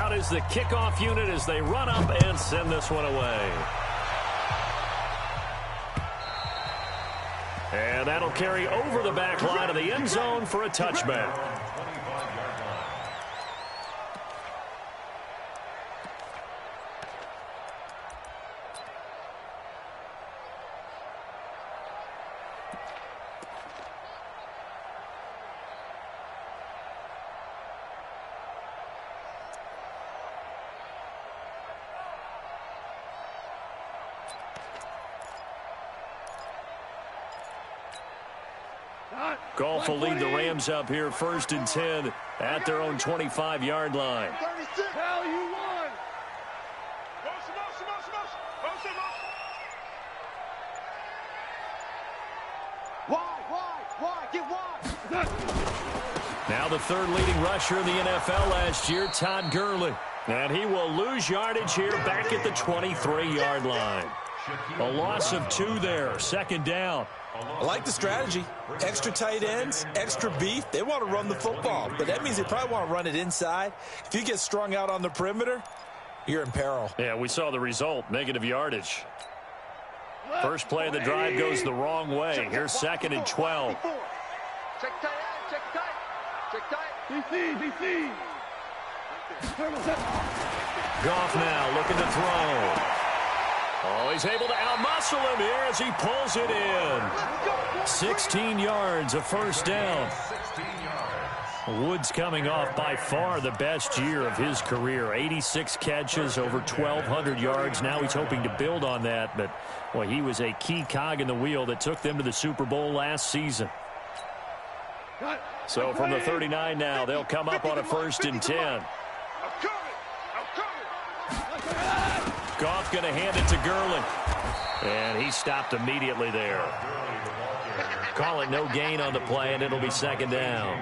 out is the kickoff unit as they run up and send this one away. And that'll carry over the back line of the end zone for a touchback. Goff will lead the Rams up here 1st and 10 at their own 25-yard line. Now the third leading rusher in the NFL last year, Todd Gurley. And he will lose yardage here back at the 23-yard line. A loss of 2 there, 2nd down. I like the strategy. Extra tight ends, extra beef. They want to run the football, but that means they probably want to run it inside. If you get strung out on the perimeter, you're in peril. Yeah, we saw the result, negative yardage. First play of the drive goes the wrong way. Here's 2nd and 12. Check tight, check tight, check tight. DC. Goff now looking to throw. Oh, he's able to outmuscle him here as he pulls it in. 16 yards, a first down. Woods coming off by far the best year of his career. 86 catches, over 1,200 yards. Now he's hoping to build on that, but well, he was a key cog in the wheel that took them to the Super Bowl last season. So from the 39 now, they'll come up on a 1st and 10. Goff going to hand it to Gurley. And he stopped immediately there. Call it no gain on the play, and it'll be 2nd down.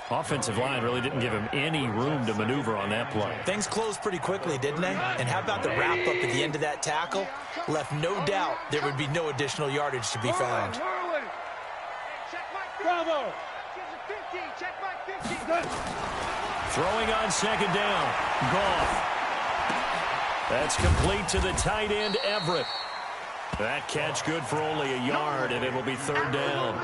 Offensive line really didn't give him any room to maneuver on that play. Things closed pretty quickly, didn't they? And how about the wrap-up at the end of that tackle? Left no doubt there would be no additional yardage to be found. Bravo. Throwing on 2nd down. Goff. That's complete to the tight end, Everett. That catch good for only a yard, and it'll be 3rd down.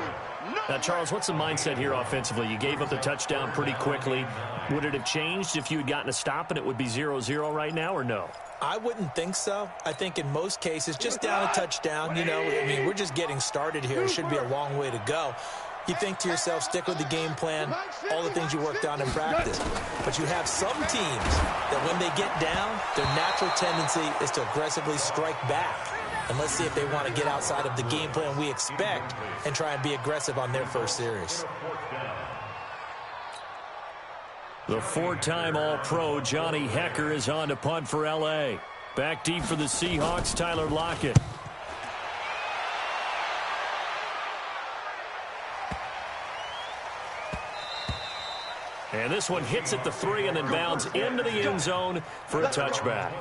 Now, Charles, what's the mindset here offensively? You gave up the touchdown pretty quickly. Would it have changed if you had gotten a stop and it would be 0-0 right now, or no? I wouldn't think so. I think in most cases, just down a touchdown, you know, I mean, we're just getting started here. It should be a long way to go. You think to yourself, stick with the game plan, all the things you worked on in practice. But you have some teams that when they get down, their natural tendency is to aggressively strike back. And let's see if they want to get outside of the game plan we expect and try and be aggressive on their first series. The 4-time All-Pro Johnny Hecker is on to punt for L.A. Back deep for the Seahawks, Tyler Lockett. And this one hits at the 3 and then bounds into the end zone for a touchback.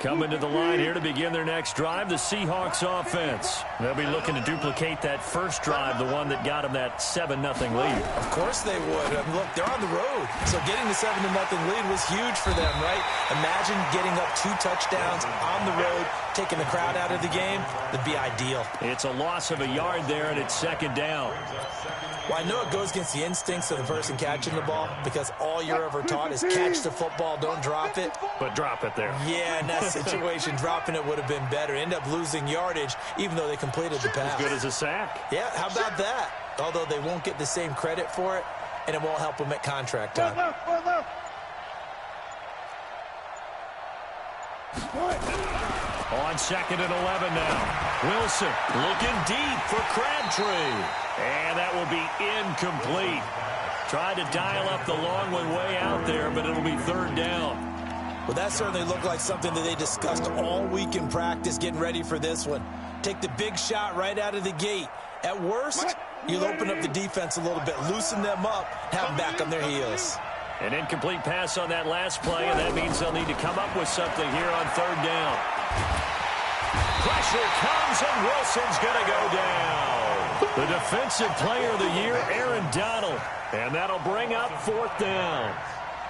Coming to the line here to begin their next drive, the Seahawks offense. They'll be looking to duplicate that first drive, the one that got them that 7-0 lead. Of course they would. I mean, look, they're on the road. So getting the 7-0 lead was huge for them, right? Imagine getting up 2 touchdowns on the road, taking the crowd out of the game. That'd be ideal. It's a loss of a yard there, and it's 2nd down. Well, I know it goes against the instincts of the person catching the ball because all you're ever taught is catch the football, don't drop it. But drop it there. Yeah, in that situation, dropping it would have been better. End up losing yardage, even though they completed the pass. As good as a sack. Yeah, how about that? Although they won't get the same credit for it, and it won't help them at contract time. On 2nd and 11 now. Wilson looking deep for Crabtree. And that will be incomplete. Tried to dial up the long one way out there, but it'll be 3rd down. Well, that certainly looked like something that they discussed all week in practice getting ready for this one. Take the big shot right out of the gate. At worst, you'll open up the defense a little bit, loosen them up, have them back on their heels. An incomplete pass on that last play, and that means they'll need to come up with something here on third down. Pressure comes, and Wilson's going to go down. The defensive player of the year, Aaron Donald. And that'll bring up fourth down.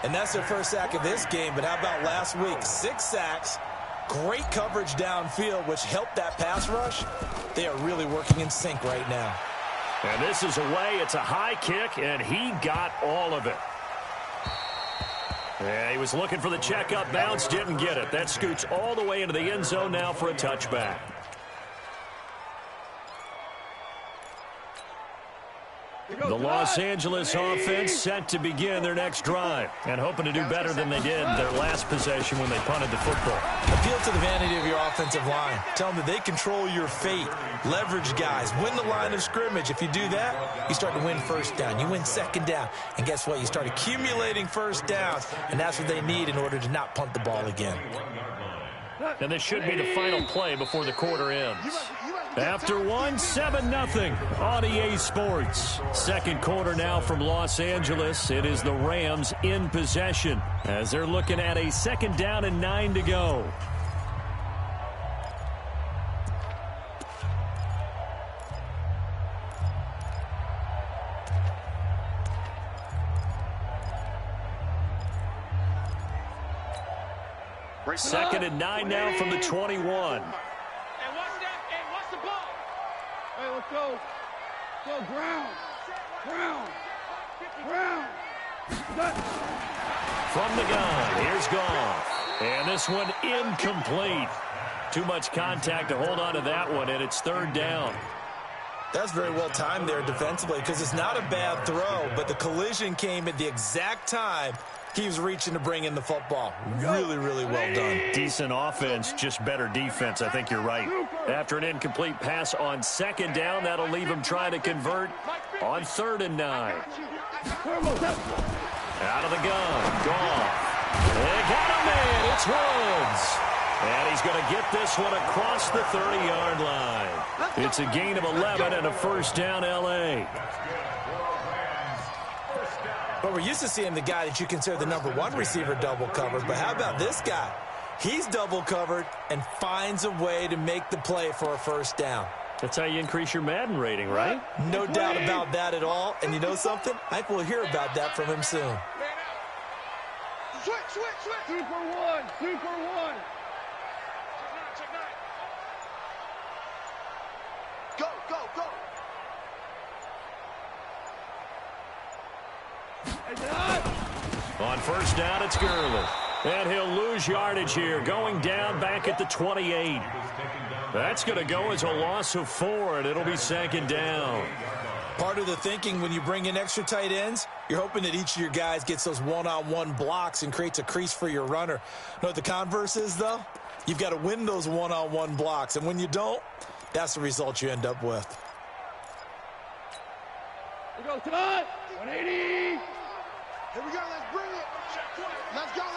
And that's their first sack of this game, but how about last week? 6 sacks, great coverage downfield, which helped that pass rush. They are really working in sync right now. And this is away. It's a high kick, and he got all of it. Yeah, he was looking for the checkup bounce, didn't get it. That scoots all the way into the end zone now for a touchback. The Los Angeles offense set to begin their next drive and hoping to do better than they did their last possession when they punted the football. Appeal to the vanity of your offensive line. Tell them that they control your fate. Leverage guys. Win the line of scrimmage. If you do that, you start to win first down. You win second down. And guess what? You start accumulating first downs, and that's what they need in order to not punt the ball again. And this should be the final play before the quarter ends. After 1, 7-0 on EA Sports. Second quarter now from Los Angeles. It is the Rams in possession as they're looking at a second down and 9 to go. Second and 9 now from the 21. Hey, let's go. Go, ground. From the gun, here's Goff. And this one incomplete. Too much contact to hold on to that one, and it's third down. That's very well timed there defensively because it's not a bad throw, but the collision came at the exact time he was reaching to bring in the football. Really, really well done. Decent offense, just better defense. I think you're right. After an incomplete pass on second down, that'll leave him trying to convert on 3rd and 9. Out of the gun, Goff. They got him in. It's Woods. And he's going to get this one across the 30-yard line. It's a gain of 11 and a first down, L.A. But we're used to seeing the guy that you consider the #1 receiver double covered. But how about this guy? He's double covered and finds a way to make the play for a first down. That's how you increase your Madden rating, right? No doubt about that at all. And you know something? I think we'll hear about that from him soon. Switch. 2 for 1. 2 for 1. Check 9. Go. On first down, it's Gurley. And he'll lose yardage here, going down back at the 28. That's going to go as a loss of 4, and it'll be second down. Part of the thinking when you bring in extra tight ends, you're hoping that each of your guys gets those one-on-one blocks and creates a crease for your runner. Know what the converse is, though? You've got to win those one-on-one blocks, and when you don't, that's the result you end up with. We go tonight. 180. Here we go. Let's bring it. Let's bring it.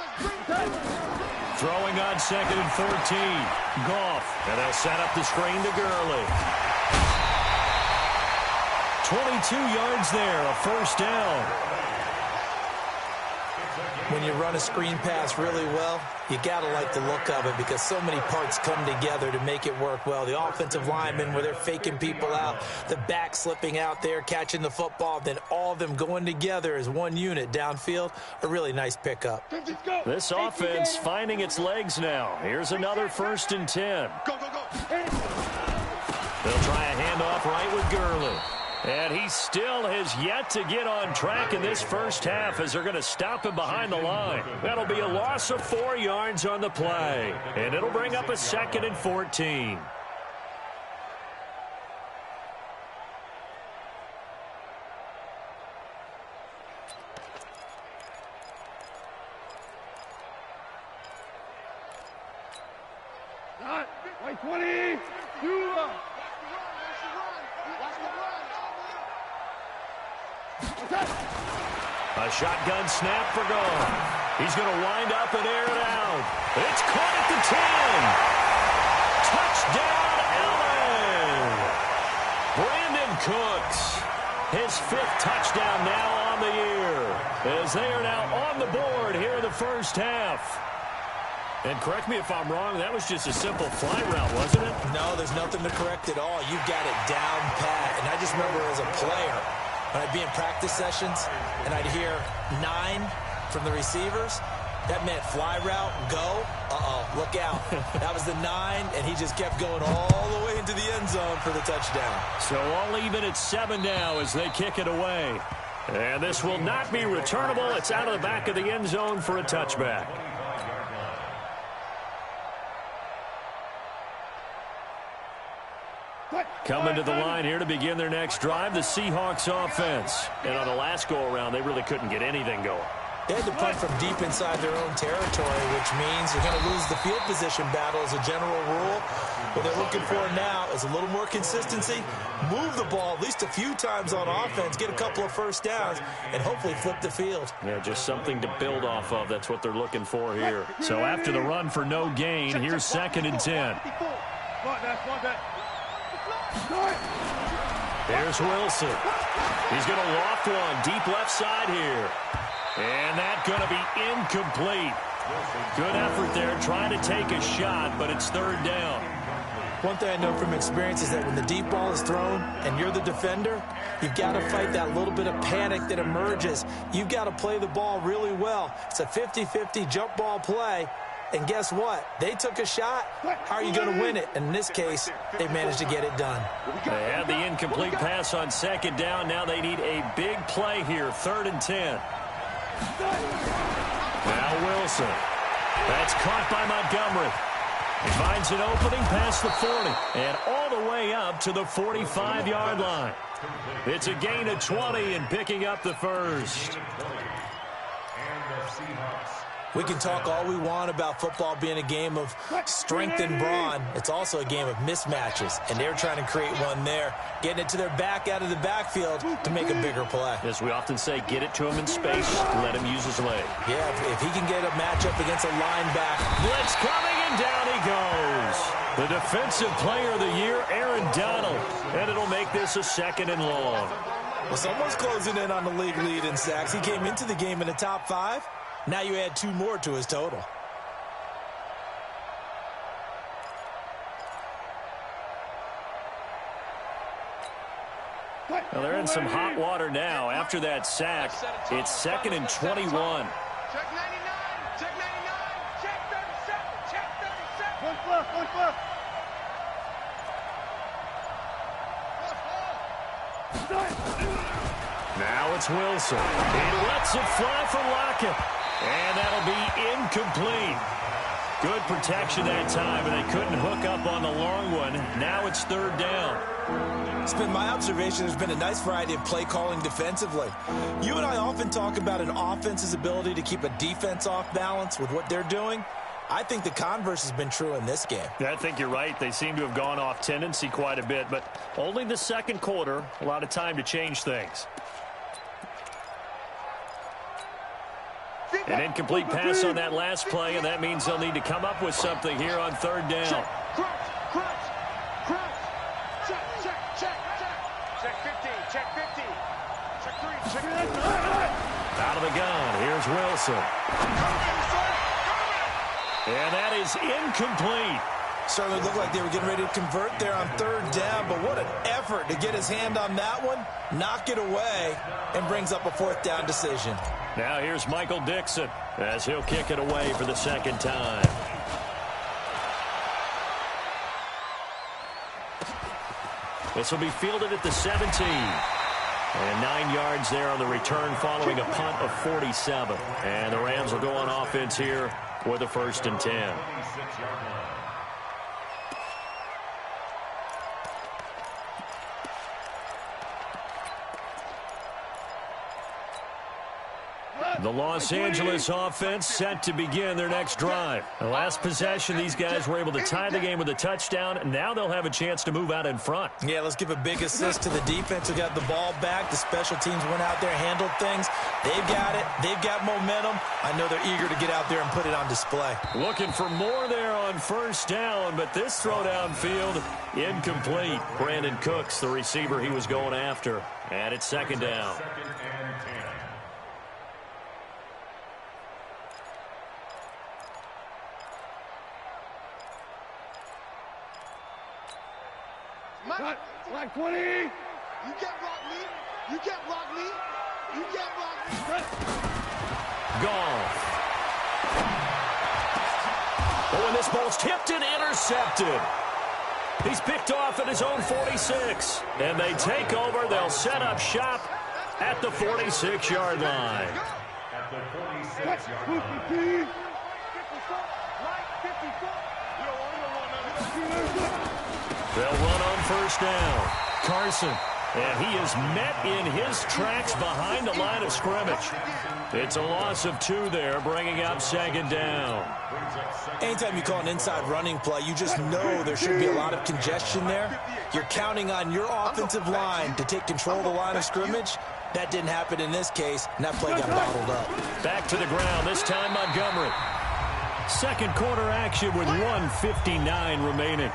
Throwing on 2nd and 14. Goff. And they'll set up the screen to Gurley. 22 yards there, a first down. When you run a screen pass really well, you got to like the look of it because so many parts come together to make it work well. The offensive linemen where they're faking people out, the back slipping out there, catching the football, then all of them going together as one unit downfield, a really nice pickup. This offense finding its legs now. Here's another 1st and 10. Go. They'll try a handoff right with Gurley. And he still has yet to get on track in this first half as they're going to stop him behind the line. That'll be a loss of 4 yards on the play. And it'll bring up a 2nd and 14. White 20. A shotgun snap for Goff. He's going to wind up and air it out. It's caught at the 10. Touchdown, LA. Brandon Cooks. His 5th touchdown now on the year, as they are now on the board here in the first half. And correct me if I'm wrong, that was just a simple fly route, wasn't it? No, there's nothing to correct at all. You've got it down pat. And I just remember as a player, when I'd be in practice sessions and I'd hear 9 from the receivers, that meant fly route, go, look out. That was the 9, and he just kept going all the way into the end zone for the touchdown. So all even at 7 now as they kick it away. And this will not be returnable. It's out of the back of the end zone for a touchback. Coming to the line here to begin their next drive, the Seahawks offense. And on the last go-around, they really couldn't get anything going. They had to punt from deep inside their own territory, which means they're going to lose the field position battle as a general rule. What they're looking for now is a little more consistency, move the ball at least a few times on offense, get a couple of first downs, and hopefully flip the field. Yeah, just something to build off of. That's what they're looking for here. So after the run for no gain, here's 2nd and 10. Here's Wilson. He's going to loft one deep left side here. And that's going to be incomplete. Good effort there, trying to take a shot, but it's 3rd down. One thing I know from experience is that when the deep ball is thrown and you're the defender, you've got to fight that little bit of panic that emerges. You've got to play the ball really well. It's a 50-50 jump ball play. And guess what? They took a shot. How are you going to win it? And in this case, they managed to get it done. They had the incomplete pass on 2nd down. Now they need a big play here, 3rd and 10. Now Wilson. That's caught by Montgomery. He finds an opening past the 40 and all the way up to the 45-yard line. It's a gain of 20 and picking up the first. We can talk all we want about football being a game of strength and brawn. It's also a game of mismatches, and they're trying to create one there, getting it to their back out of the backfield to make a bigger play. As we often say, get it to him in space, let him use his leg. Yeah, if he can get a matchup against a linebacker. Blitz coming, and down he goes. The defensive player of the year, Aaron Donald, and it'll make this a 2nd and long. Well, someone's closing in on the league lead in sacks. He came into the game in the top 5. Now you add 2 more to his total. Well, they're in some hot water now. After that sack, it's 2nd and 21. Check 99, check 99, check 37, check 37. One left. Now it's Wilson. He lets it fly for Lockett. And that'll be incomplete. Good protection that time, and they couldn't hook up on the long one. Now it's 3rd down. It's been my observation there's been a nice variety of play calling defensively. You and I often talk about an offense's ability to keep a defense off balance with what they're doing. I think the converse has been true in this game. Yeah, I think you're right. They seem to have gone off tendency quite a bit, but only the 2nd quarter, a lot of time to change things. An incomplete pass on that last play, and that means they'll need to come up with something here on 3rd down. Check. Check 50, check 50. Check 3, check 3. Out of the gun, here's Wilson. And that is incomplete. Certainly looked like they were getting ready to convert there on 3rd down, but what an effort to get his hand on that one, knock it away, and brings up a 4th down decision. Now here's Michael Dixon as he'll kick it away for the 2nd time. This will be fielded at the 17. And 9 yards there on the return following a punt of 47. And the Rams will go on offense here with a 1st and 10. The Los Angeles offense set to begin their next drive. The last possession, these guys were able to tie the game with a touchdown. Now they'll have a chance to move out in front. Yeah, let's give a big assist to the defense who got the ball back. The special teams went out there, handled things. They've got it. They've got momentum. I know they're eager to get out there and put it on display. Looking for more there on 1st down, but this throw downfield, incomplete. Brandon Cooks, the receiver he was going after. And it's 2nd down. Black 20. You can't block me. You can't block me. You can't block me. Golf. Oh, and this ball's tipped and intercepted. He's picked off at his own 46. And they take over. They'll set up shop at the 46-yard line. At the 46-yard line. They'll run on first down. Carson. And he is met in his tracks behind the line of scrimmage. It's a loss of 2 there, bringing up second down. Anytime you call an inside running play, you just know there should be a lot of congestion there. You're counting on your offensive line to take control of the line of scrimmage. That didn't happen in this case, and that play got bottled up. Back to the ground, this time Montgomery. Second quarter action with 1:59 remaining.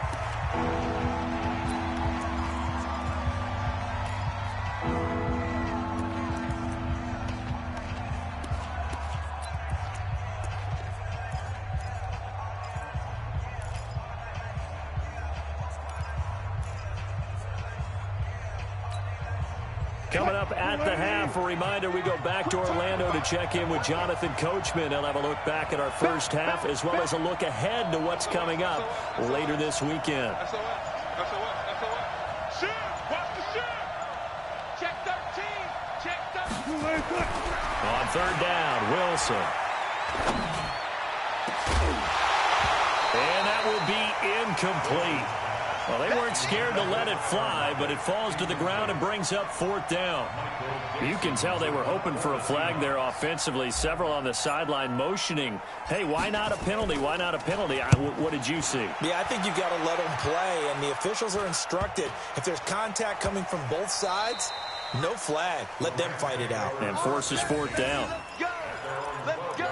Coming up at the half, a reminder, we go back to Orlando to check in with Jonathan Coachman. He'll have a look back at our first half as well as a look ahead to what's coming up later this weekend. Shoot! Watch the shoot! Check 13! Check 13! On third down, Wilson. And that will be incomplete. Well, they weren't scared to let it fly, but it falls to the ground and brings up fourth down. You can tell they were hoping for a flag there offensively. Several on the sideline motioning, hey, why not a penalty? Why not a penalty? What did you see? Yeah, I think you got to let them play, and the officials are instructed. If there's contact coming from both sides, no flag. Let them fight it out. And forces fourth down. Let's go! Let's go!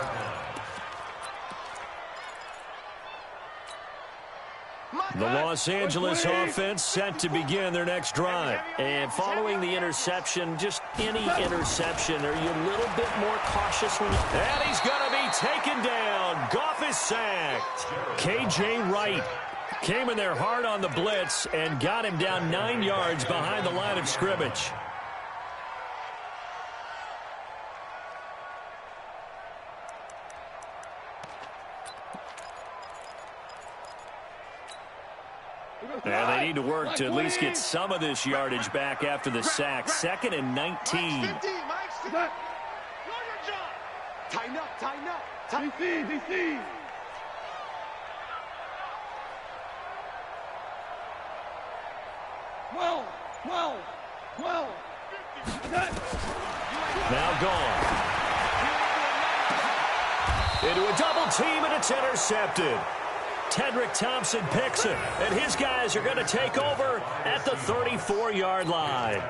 The Los Angeles offense set to begin their next drive. And following the interception, just any interception, are you a little bit more cautious when you... And he's going to be taken down. Goff is sacked. K.J. Wright came in there hard on the blitz and got him down 9 yards behind the line of scrimmage. And they need to work to at least get some of this yardage back after the sack. 2nd and 19. Know your job! Tighten up, tighten up. DC. Well. Now gone. Into a double team, and it's intercepted. Tedrick Thompson picks it, and his guys are going to take over at the 34-yard line.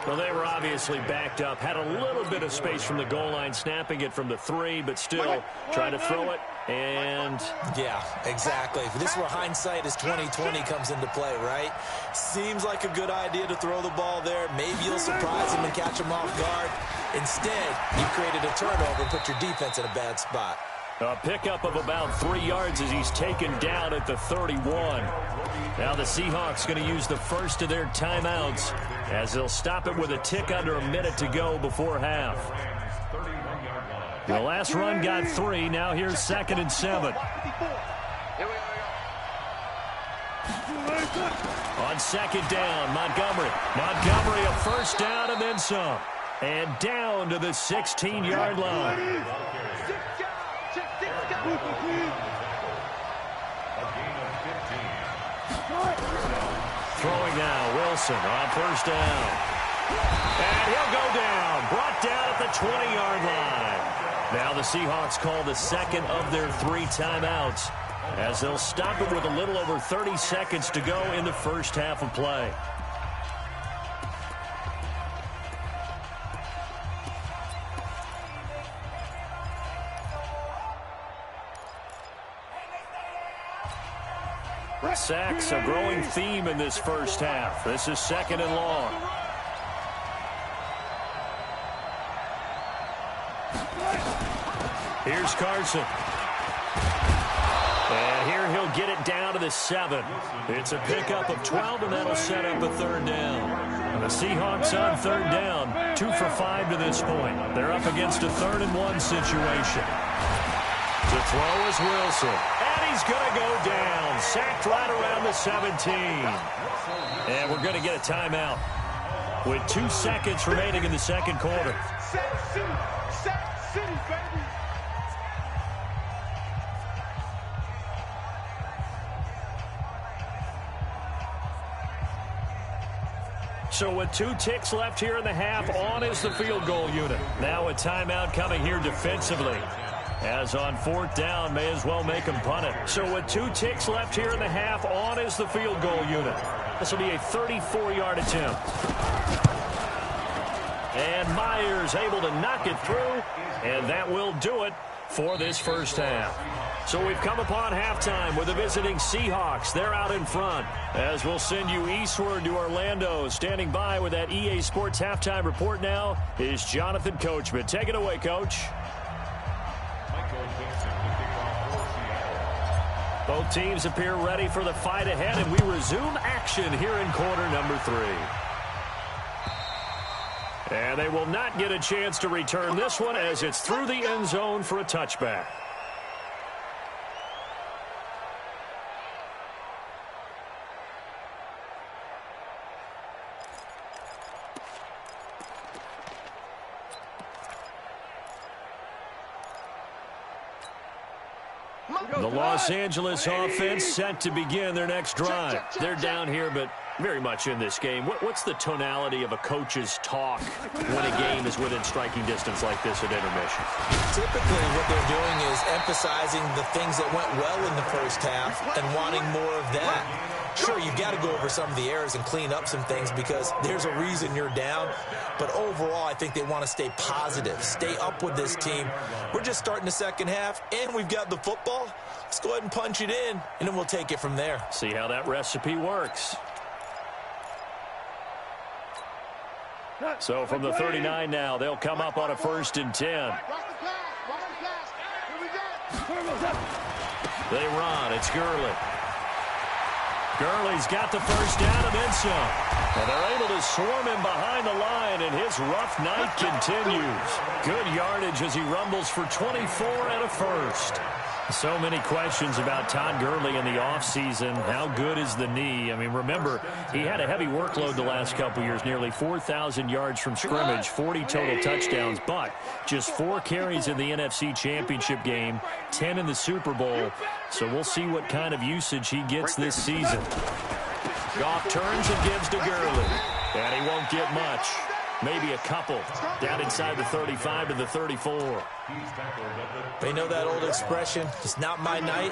Well, they were obviously backed up, had a little bit of space from the goal line, snapping it from the 3, but still trying to throw it, and... Yeah, exactly. This is where hindsight is 20/20 comes into play, right? Seems like a good idea to throw the ball there. Maybe you'll surprise them and catch them off guard. Instead, you created a turnover and put your defense in a bad spot. A pickup of about 3 yards as he's taken down at the 31. Now the Seahawks going to use the first of their timeouts as they'll stop it with a tick under a minute to go before half. The last run got 3. Now here's 2nd and 7. On 2nd down, Montgomery. Montgomery a first down and then some. And down to the 16-yard line. Throwing now, Wilson on first down. And he'll go down. Brought down at the 20-yard line. Now the Seahawks call the second of their 3 timeouts as they'll stop it with a little over 30 seconds to go in the first half of play. Sacks, a growing theme in this first half. This is 2nd and long. Here's Carson. And here he'll get it down to the 7. It's a pickup of 12, and that'll set up a third down. And the Seahawks on third down, 2 for 5 to this point. They're up against a 3rd and 1 situation. To throw is Wilson. And he's going to go down. Sacked right around the 17. And we're going to get a timeout with 2 seconds remaining in the second quarter. So with 2 ticks left here in the half, on is the field goal unit. Now a timeout coming here defensively. As on 4th down, may as well make him punt it. So with 2 ticks left here in the half, on is the field goal unit. This will be a 34-yard attempt. And Myers able to knock it through, and that will do it for this first half. So we've come upon halftime with the visiting Seahawks. They're out in front. As we'll send you eastward to Orlando. Standing by with that EA Sports halftime report now is Jonathan Coachman. Take it away, Coach. Both teams appear ready for the fight ahead, and we resume action here in quarter number 3. And they will not get a chance to return this one as it's through the end zone for a touchback. The Los Angeles offense set to begin their next drive. They're down here, but very much in this game. What's the tonality of a coach's talk when a game is within striking distance like this at intermission? Typically, what they're doing is emphasizing the things that went well in the first half and wanting more of that. Sure, you've got to go over some of the errors and clean up some things because there's a reason you're down. But overall, I think they want to stay positive, stay up with this team. We're just starting the second half, and we've got the football. Let's go ahead and punch it in, and then we'll take it from there. See how that recipe works. So from the 39 now, they'll come up on a 1st and 10. They run. It's Gurley. Gurley's got the first down and then some. And they're able to swarm him behind the line, and his rough night continues. Good yardage as he rumbles for 24 and a first. So many questions about Todd Gurley in the offseason. How good is the knee? I mean, remember, he had a heavy workload the last couple years, nearly 4,000 yards from scrimmage, 40 total touchdowns, but just 4 carries in the NFC Championship game, 10 in the Super Bowl. So we'll see what kind of usage he gets this season. Goff turns and gives to Gurley, and he won't get much. Maybe a couple down inside the 35 to the 34. They know that old expression, it's not my night.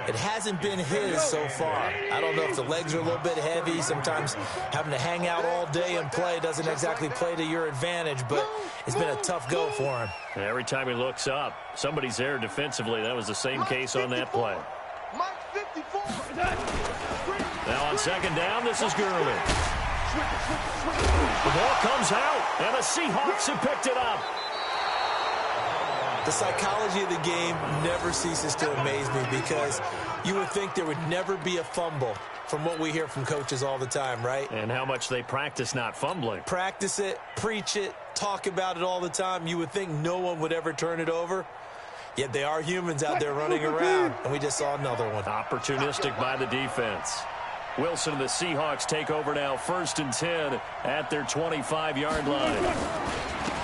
It hasn't been his so far. I don't know if the legs are a little bit heavy. Sometimes having to hang out all day and play doesn't exactly play to your advantage, but it's been a tough go for him. And every time he looks up, somebody's there defensively. That was the same case on that play. Now on 2nd down, this is Gurley. The ball comes out, and the Seahawks have picked it up. The psychology of the game never ceases to amaze me because you would think there would never be a fumble from what we hear from coaches all the time, right? And how much they practice not fumbling. Practice it, preach it, talk about it all the time. You would think no one would ever turn it over. Yet they are humans out there running around, and we just saw another one. Opportunistic by the defense. Wilson and the Seahawks take over now, 1st and 10 at their 25-yard line.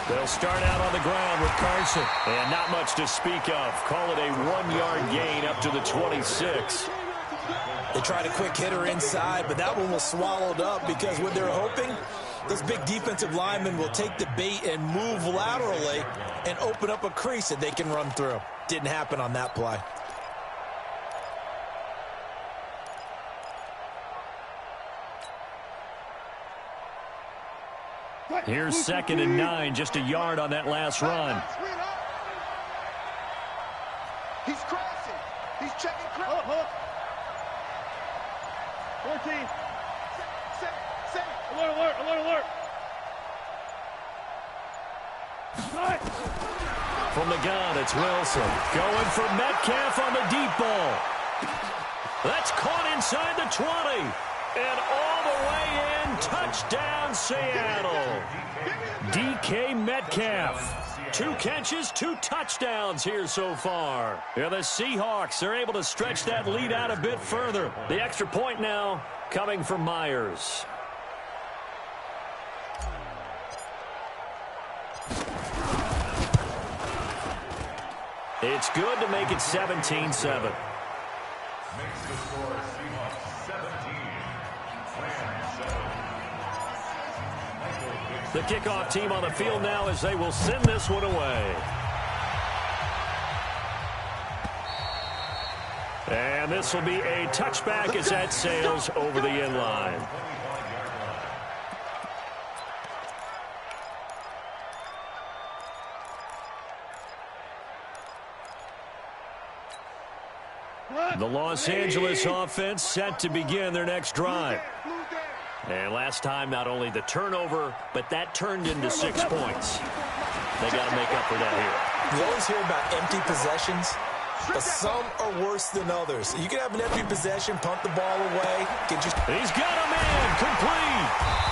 They'll start out on the ground with Carson. And not much to speak of. Call it a 1-yard gain up to the 26. They tried a quick hitter inside, but that one was swallowed up because what they're hoping, those big defensive linemen will take the bait and move laterally and open up a crease that they can run through. Didn't happen on that play. Here's 2nd and 9, just a yard on that last run. He's crossing. He's checking. 14. Set. Alert. From the gun, it's Wilson. Going for Metcalf on the deep ball. That's caught inside the 20. And all the way in. Touchdown, Seattle. DK Metcalf. 2 catches, 2 touchdowns here so far. Yeah, the Seahawks are able to stretch that lead out a bit further. The extra point now coming from Myers. It's good to make it 17-7. The kickoff team on the field now as they will send this one away. And this will be a touchback as that sails over the end line. The Los Angeles offense set to begin their next drive. And last time, not only the turnover, but that turned into 6 points. They got to make up for that here. You always hear about empty possessions, but some are worse than others. You can have an empty possession, punt the ball away. He's got a man, complete.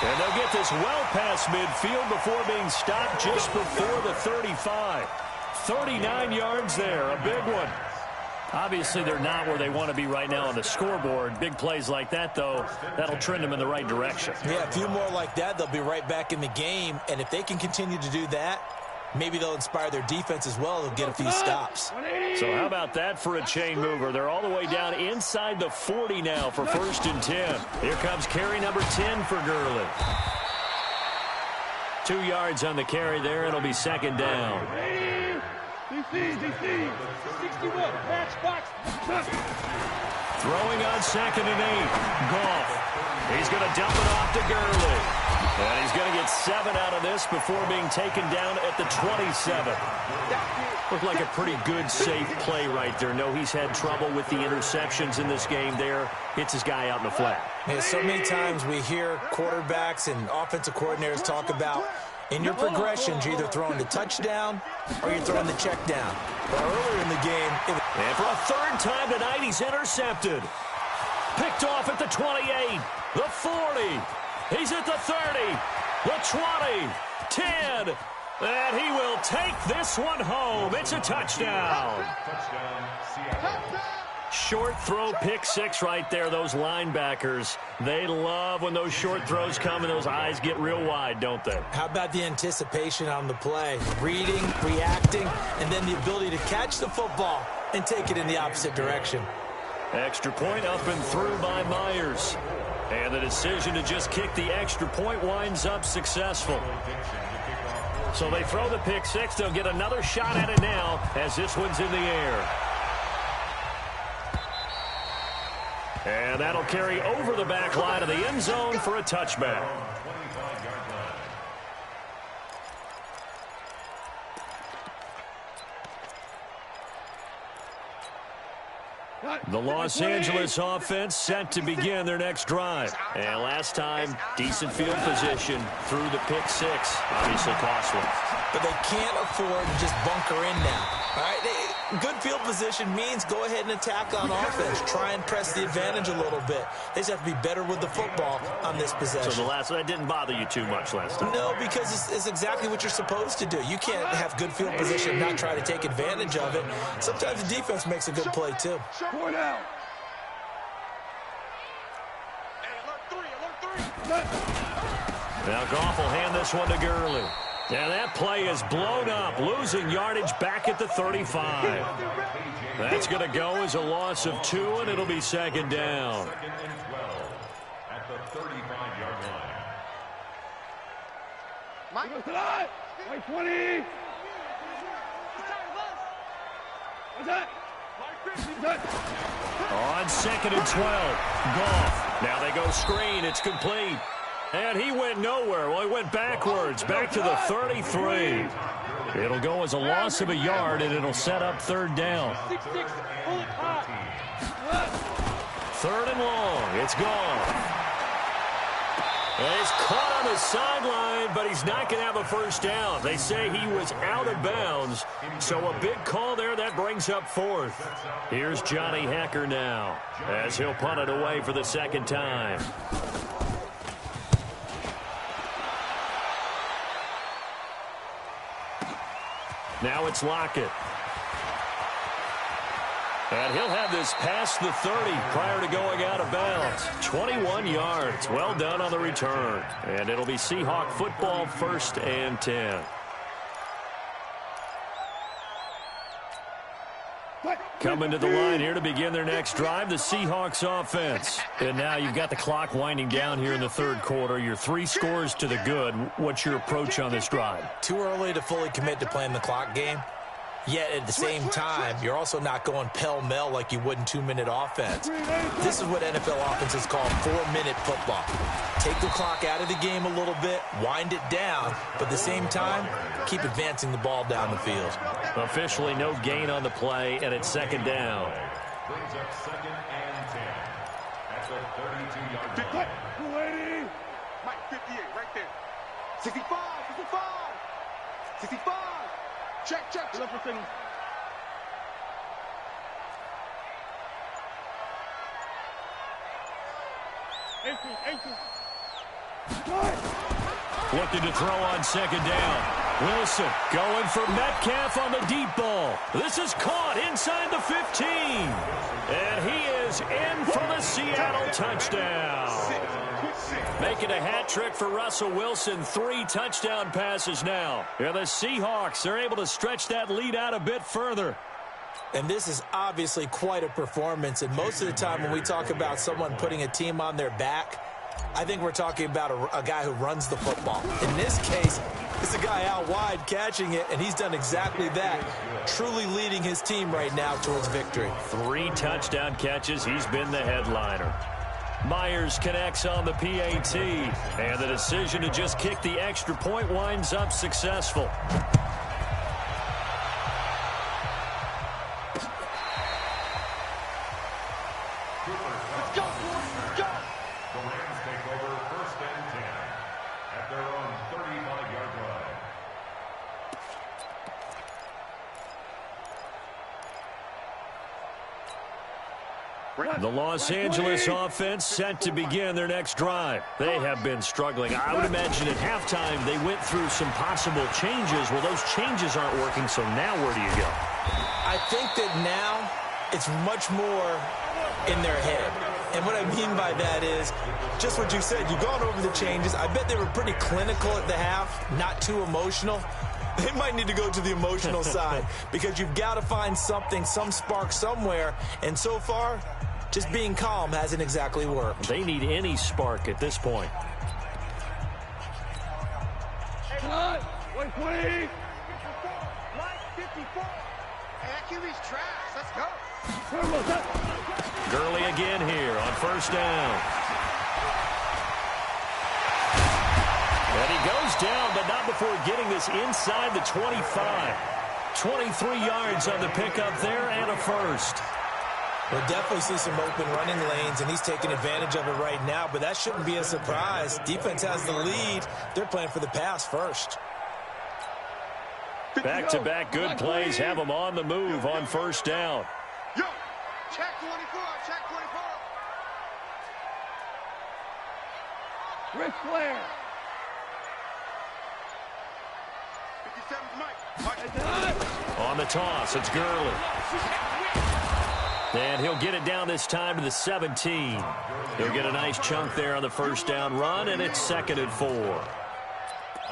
And they'll get this well past midfield before being stopped just before the 35. 39 yards there, a big one. Obviously, they're not where they want to be right now on the scoreboard. Big plays like that, though, that'll trend them in the right direction. Yeah, a few more like that, they'll be right back in the game. And if they can continue to do that, maybe they'll inspire their defense as well. They'll get a few stops. So how about that for a chain mover? They're all the way down inside the 40 now for 1st and 10. Here comes carry number 10 for Gurley. 2 yards on the carry there. It'll be 2nd down. DC, 61, match box. Throwing on 2nd and 8. Goff. He's going to dump it off to Gurley. And he's going to get 7 out of this before being taken down at the 27. Looked like a pretty good, safe play right there. No, he's had trouble with the interceptions in this game there. Hits his guy out in the flat. Yeah, so many times we hear quarterbacks and offensive coordinators talk about in your progressions, you're either throwing the touchdown or you're throwing the check down. But earlier in the game, and for a 3rd time tonight, he's intercepted. Picked off at the 28, the 40. He's at the 30, the 20, 10. And he will take this one home. It's a touchdown. Short throw, pick 6 right there. Those linebackers, they love when those short throws come and those eyes get real wide, don't they? How about the anticipation on the play? Reading, reacting, and then the ability to catch the football and take it in the opposite direction. Extra point up and through by Myers. And the decision to just kick the extra point winds up successful. So they throw the pick 6. They'll get another shot at it now as this one's in the air. And that'll carry over the back line of the end zone for a touchback. The Los Angeles offense set to begin their next drive. And last time, decent field position through the pick 6. Obviously costly. But they can't afford to just bunker in now. All right, good field position means go ahead and attack on offense. Try and press the advantage a little bit. They just have to be better with the football on this possession. So the last one, that didn't bother you too much last time? No, because it's exactly what you're supposed to do. You can't have good field position and not try to take advantage of it. Sometimes the defense makes a good play, too. Point out. Now Goff will hand this one to Gurley. And that play is blown up, losing yardage back at the 35. That's going to go as a loss of 2, and it'll be 2nd down. At the 35-yard line. Mike 20. What's that? On 2nd and 12, Goff. Now they go screen. It's complete. And he went nowhere. Well, he went backwards, back to the 33. It'll go as a loss of a yard, and it'll set up 3rd down. 3rd and long. It's gone. And he's caught on the sideline, but he's not going to have a first down. They say he was out of bounds, so a big call there. That brings up fourth. Here's Johnny Hacker now as he'll punt it away for the second time. Now it's Lockett. And he'll have this past the 30 prior to going out of bounds. 21 yards. Well done on the return. And it'll be Seahawk football, 1st and 10. Coming to the line here to begin their next drive, the Seahawks offense. And now you've got the clock winding down here in the third quarter. You're 3 scores to the good. What's your approach on this drive? Too early to fully commit to playing the clock game. Yet at the same time, you're also not going pell-mell like you would in 2-minute offense. This is what NFL offenses call 4-minute football. Take the clock out of the game a little bit, wind it down, but at the same time, keep advancing the ball down the field. Officially no gain on the play, and it's second down. Brings up 2nd and 10 at the 32-yard line. Mike, 58, right there. 65, 65, 65. Check, check. Look for things. Looking to throw on second down. Wilson going for Metcalf on the deep ball. This is caught inside the 15. And he is in for the Seattle touchdown. Making a hat trick for Russell Wilson. 3 touchdown passes now. And the Seahawks are able to stretch that lead out a bit further. And this is obviously quite a performance. And most of the time when we talk about someone putting a team on their back, I think we're talking about a guy who runs the football. In this case, it's a guy out wide catching it, and he's done exactly that, truly leading his team right now towards victory. 3 touchdown catches. He's been the headliner. Myers connects on the PAT, and the decision to just kick the extra point winds up successful. The Los Angeles offense set to begin their next drive. They have been struggling. I would imagine at halftime they went through some possible changes. Well, those changes aren't working, so now where do you go? I think that now it's much more in their head. And what I mean by that is just what you said. You've gone over the changes. I bet they were pretty clinical at the half, not too emotional. They might need to go to the emotional side because you've got to find something, some spark somewhere. And so far, just being calm hasn't exactly worked. They need any spark at this point. Cut! 120! Mike, 54! Hey, that QB's trash. Let's go. Gurley again here on first down. And he goes down, but not before getting this inside the 25. 23 yards on the pickup there and a first. We'll definitely see some open running lanes, and he's taking advantage of it right now, but that shouldn't be a surprise. Defense has the lead. They're playing for the pass first. Back-to-back good plays have them on the move on first down. Yo, check 24, check 24. Ric Flair. 57's Mike. On the toss, it's Gurley. And he'll get it down this time to the 17. He'll get a nice chunk there on the first down run, and it's 2nd and 4.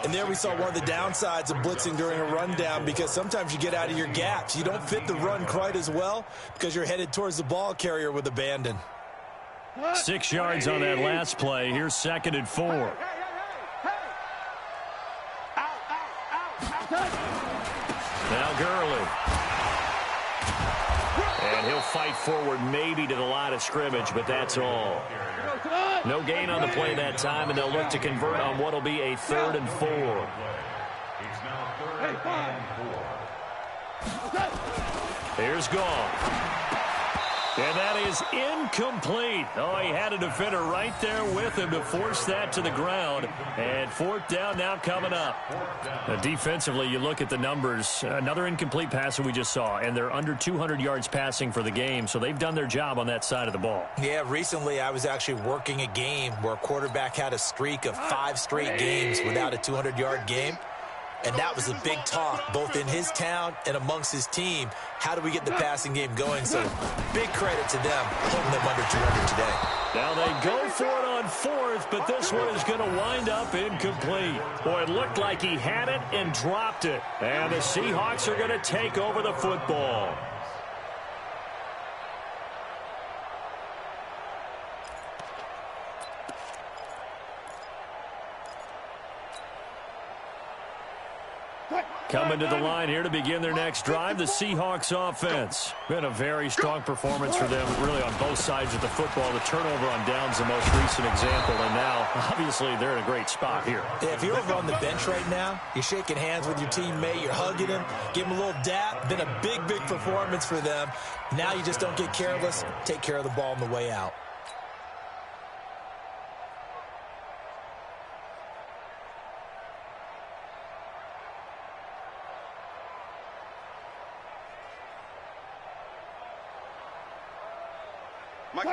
And there we saw one of the downsides of blitzing during a rundown because sometimes you get out of your gaps. You don't fit the run quite as well because you're headed towards the ball carrier with abandon. 6 yards on that last play. Here's 2nd and 4. Now Gurley. And he'll fight forward maybe to the line of scrimmage, but that's all. No gain on the play that time, and they'll look to convert on what will be a 3rd and 4. Here's Goff. And that is incomplete. Oh, he had a defender right there with him to force that to the ground. And fourth down now coming up. Defensively, you look at the numbers. Another incomplete pass that we just saw, and they're under 200 yards passing for the game, so they've done their job on that side of the ball. Yeah, recently I was actually working a game where a quarterback had a streak of 5 straight games without a 200-yard game. And that was a big talk, both in his town and amongst his team. How do we get the passing game going? So big credit to them, holding them under 200 today. Now they go for it on fourth, but this one is going to wind up incomplete. Boy, it looked like he had it and dropped it. And the Seahawks are going to take over the football. Coming to the line here to begin their next drive, the Seahawks offense. Been a very strong performance for them, really on both sides of the football. The turnover on downs the most recent example, and now, obviously, they're in a great spot here. Yeah, if you're over on the bench right now, you're shaking hands with your teammate, you're hugging him, give him a little dap. Been a big, big performance for them. Now you just don't get careless. Take care of the ball on the way out.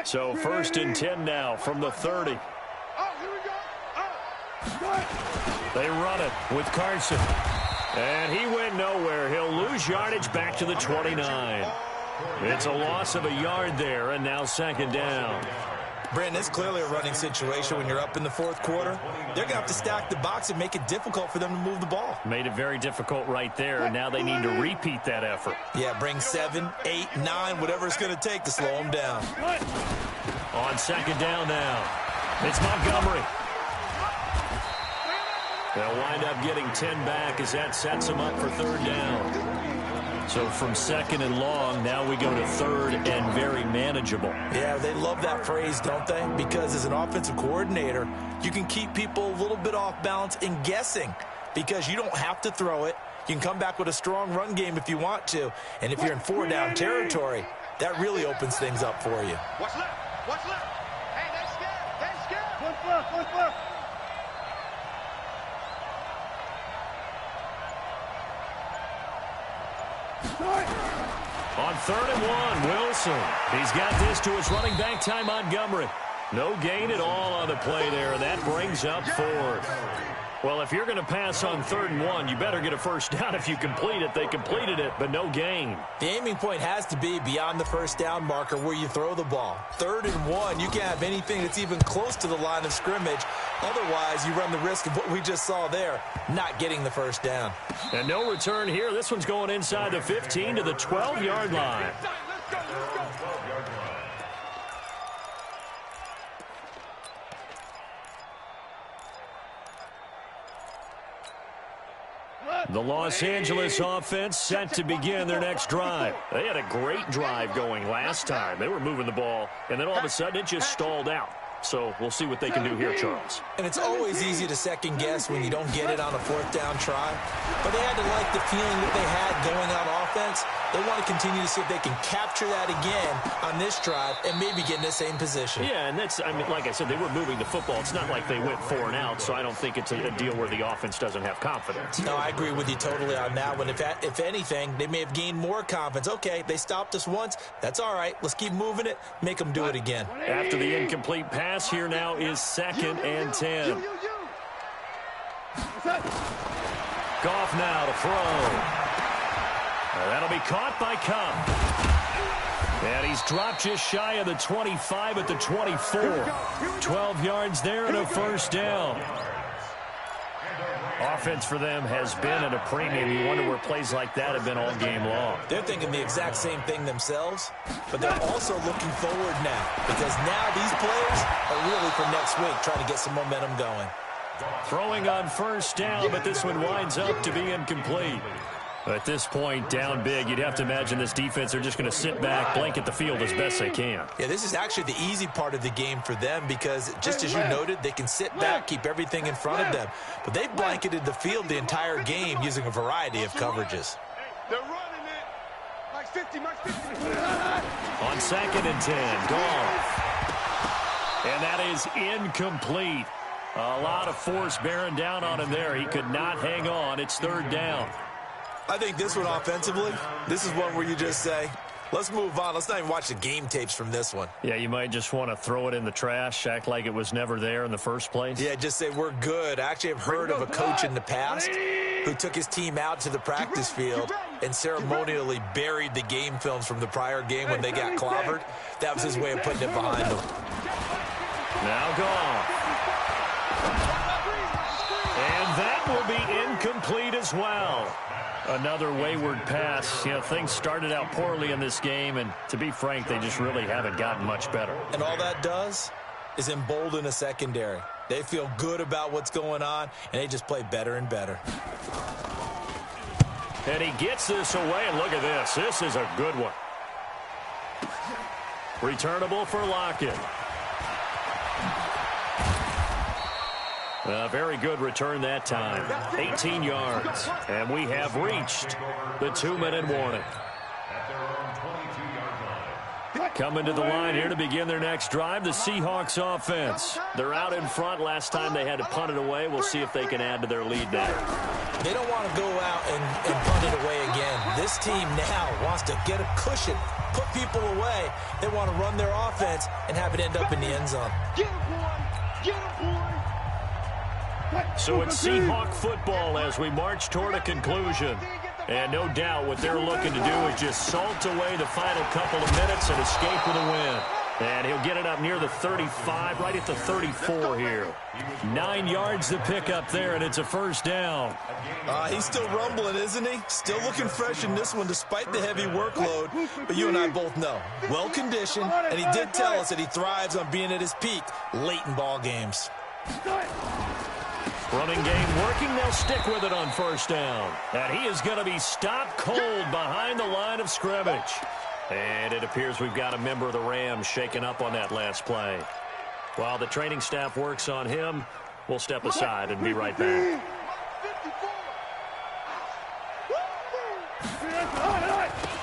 So first and 10 now from the 30. They run it with Carson. And he went nowhere. He'll lose yardage back to the 29. It's a loss of a yard there, and now second down. Brandon, it's clearly a running situation when you're up in the fourth quarter. They're going to have to stack the box and make it difficult for them to move the ball. Made it very difficult right there, and now they need to repeat that effort. Yeah, bring 7, 8, 9, whatever it's going to take to slow them down. On second down now, it's Montgomery. They'll wind up getting 10 back as that sets them up for third down. So from second and long, now we go to third and very manageable. Yeah, they love that phrase, don't they? Because as an offensive coordinator, you can keep people a little bit off balance and guessing because you don't have to throw it. You can come back with a strong run game if you want to. And if you're in 4-down territory, that really opens things up for you. Watch left. Watch left. Hey, that's scared. That's scared. One foot. One foot. On third and 1, Wilson. He's got this to his running back Ty Montgomery. No gain at all on the play there. That brings up fourth. Well, if you're going to pass on third and 1, you better get a first down if you complete it. They completed it, but no gain. The aiming point has to be beyond the first down marker where you throw the ball. Third and 1, you can't have anything that's even close to the line of scrimmage. Otherwise, you run the risk of what we just saw there, not getting the first down. And no return here. This one's going inside the 15 to the 12-yard line. The Los Angeles offense set to begin their next drive. They had a great drive going last time. They were moving the ball, and then all of a sudden it just stalled out. So we'll see what they can do here, Charles. And it's always easy to second guess when you don't get it on a fourth down try. But they had to like the feeling that they had going on offense. They want to continue to see if they can capture that again on this drive and maybe get in the same position. Yeah, and that's, I mean, like I said, they were moving the football. It's not like they went 4 and out, so I don't think it's a deal where the offense doesn't have confidence. No, I agree with you totally on that one. If anything, they may have gained more confidence. Okay, they stopped us once. That's all right. Let's keep moving it. Make them do it again. After the incomplete pass, here now is second and 10. Goff now to throw. That'll be caught by Cup. And he's dropped just shy of the 25 at the 24. 12 yards there and a first down. Offense for them has been at a premium. You wonder where plays like that have been all game long. They're thinking the exact same thing themselves, but they're also looking forward now because now these players are really for next week trying to get some momentum going. Throwing on first down, but this one winds up to be incomplete. At this point, down big, you'd have to imagine this defense, they're just going to sit back, blanket the field as best they can. Yeah, this is actually the easy part of the game for them because, just as you noted, they can sit back, keep everything in front of them. But they've blanketed the field the entire game using a variety of coverages. They're running it like On 2nd and 10, Goff. And that is incomplete. A lot of force bearing down on him there. He could not hang on. It's 3rd down. I think this one offensively, this is one where you just say, let's move on. Let's not even watch the game tapes from this one. Yeah, you might just want to throw it in the trash, act like it was never there in the first place. Yeah, just say we're good. I actually have heard of a coach in the past who took his team out to the practice field and ceremonially buried the game films from the prior game when they got clobbered. That was his way of putting it behind them. Now Goff. And that will be incomplete as well. Another wayward pass. You know, things started out poorly in this game, and to be frank, they just really haven't gotten much better. And all that does is embolden a secondary. They feel good about what's going on, and they just play better and better. And he gets this away, and look at this. This is a good one. Returnable for Lockett. A very good return that time. 18 yards. And we have reached the 2-minute warning. Coming to the line here to begin their next drive, the Seahawks offense. They're out in front. Last time they had to punt it away. We'll see if they can add to their lead now. They don't want to go out and punt it away again. This team now wants to get a cushion, put people away. They want to run their offense and have it end up in the end zone. Get him, boy! Get him, boy! So it's Seahawk football as we march toward a conclusion. And no doubt what they're looking to do is just salt away the final couple of minutes and escape with a win. And he'll get it up near the 35, right at the 34 here. 9 yards to pick up there, and it's a 1st down. He's still rumbling, isn't he? Still looking fresh in this one despite the heavy workload. But you and I both know, well-conditioned, and he did tell us that he thrives on being at his peak late in ball games. Running game working. They'll stick with it on 1st down. And he is going to be stopped cold behind the line of scrimmage. And it appears we've got a member of the Rams shaken up on that last play. While the training staff works on him, we'll step aside and be right back.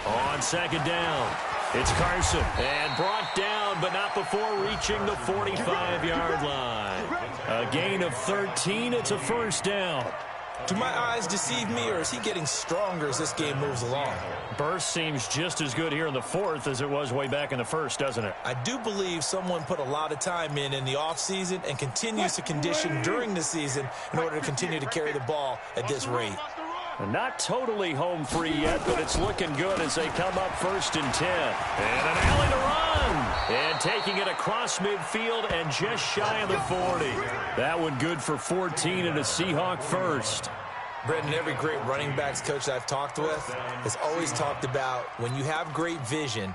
On 2nd down, it's Carson. And brought down, but not before reaching the 45-yard line. A gain of 13. It's a 1st down. Do my eyes deceive me, or is he getting stronger as this game moves along? Burst seems just as good here in the 4th as it was way back in the 1st, doesn't it? I do believe someone put a lot of time in the offseason and continues to condition during the season in order to continue to carry the ball at this rate. Not totally home free yet, but it's looking good as they come up 1st and 10. And an alley to run. And taking it across midfield and just shy of the 40. That one good for 14 and a Seahawk 1st. Brendan, every great running backs coach I've talked with has always talked about when you have great vision,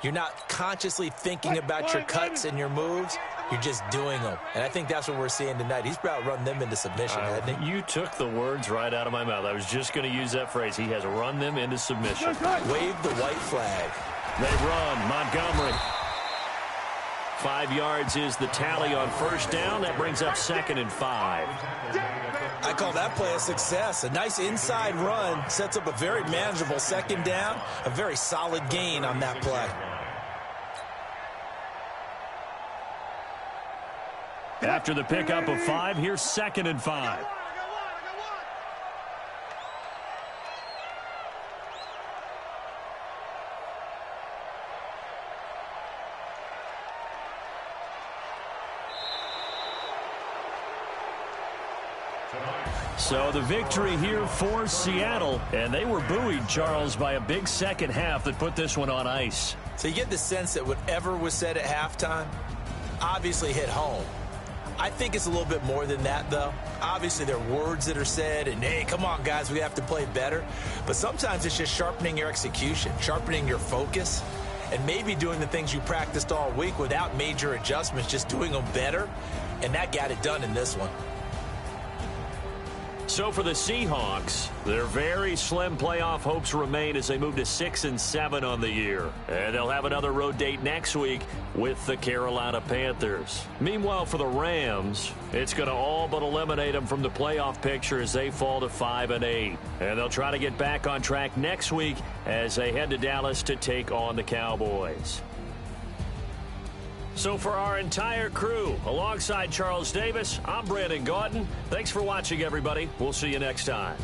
you're not consciously thinking about your cuts and your moves. You're just doing them. And I think that's what we're seeing tonight. He's about run them into submission, hasn't he? You took the words right out of my mouth. I was just going to use that phrase. He has run them into submission. Wave the white flag. They run. Montgomery. 5 yards is the tally on 1st down. That brings up 2nd and 5. I call that play a success. A nice inside run sets up a very manageable 2nd down. A very solid gain on that play. After the pickup of 5, here's 2nd and 5. So the victory here for Seattle, and they were buoyed, Charles, by a big second half that put this one on ice. So you get the sense that whatever was said at halftime obviously hit home. I think it's a little bit more than that, though. Obviously, there are words that are said, and, hey, come on, guys, we have to play better. But sometimes it's just sharpening your execution, sharpening your focus, and maybe doing the things you practiced all week without major adjustments, just doing them better, and that got it done in this one. So for the Seahawks, their very slim playoff hopes remain as they move to 6-7 on the year. And they'll have another road date next week with the Carolina Panthers. Meanwhile, for the Rams, it's going to all but eliminate them from the playoff picture as they fall to 5-8. And they'll try to get back on track next week as they head to Dallas to take on the Cowboys. So for our entire crew, alongside Charles Davis, I'm Brandon Gaudin. Thanks for watching, everybody. We'll see you next time.